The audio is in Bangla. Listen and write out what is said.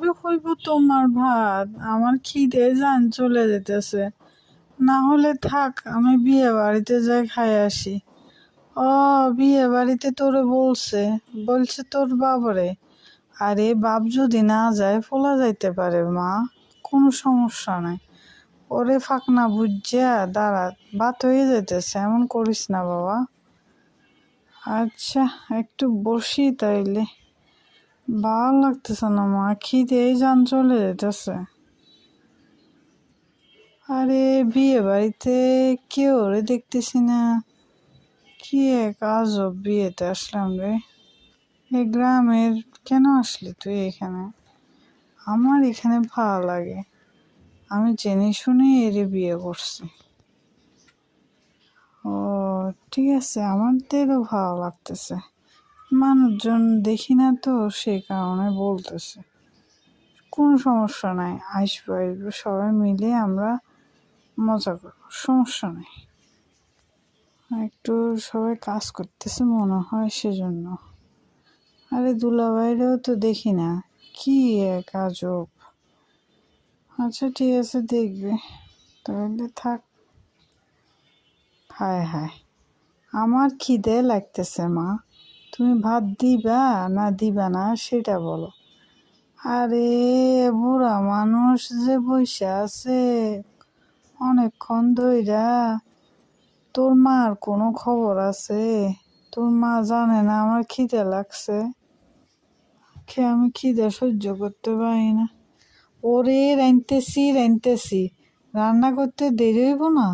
কবে হইব তোমার ভাত? আমার খিদে জান চলে যেতেছে। না হলে থাক, আমি বিয়ে বাড়িতে যাই খাই আসি। ও, বিয়ে বাড়িতে তোরে বলছে তোর বাবারে? আরে বাপ যদি না যায় ফোলা যাইতে পারে মা, কোনো সমস্যা নাই। ওরে ফাঁকনা বুঝিয়া দাঁড়া, ভাত হয়ে যাইতেছে, এমন করিস না বাবা। আচ্ছা, একটু বসি তাইলে। ভাল লাগতেছে না মা, খিদেই জান চলে যেতেছে। আরে বিয়ে বাড়িতে কেউ রে দেখতেছি না, কি এক আজব বিয়েতে আসলাম রে। এই গ্রামের কেন আসলি তুই এখানে? আমার এখানে ভালো লাগে, আমি জেনে শুনে এরে বিয়ে করছি। ও, ঠিক আছে, আমাদেরও ভালো লাগতেছে। মানুষজন দেখি না তো, সেই কারণে বলতেছে। কোনো সমস্যা নাই, আসবো সবাই মিলে আমরা মজা করবো, সমস্যা নেই। একটু সবাই কাজ করতেছে মনে হয় সেজন্য। আরে দুলাভাইরেও তো দেখি না, কি এক আজব। আচ্ছা ঠিক আছে, দেখবে তাহলে থাক। হায় হায়, আমার খিদে লাগতেছে মা, তুমি ভাত দিবা না দিবা না সেটা বলো। আরে বুড়া মানুষ যে বসে আছে অনেকক্ষণ ধইরা, তোর মার কোনো খবর আছে? তোর মা জানে না আমার খিদে লাগছে? আমি খিদে সহ্য করতে পারি না। ওরে রাইনতেছি রান্না করতে দেরি হইব না?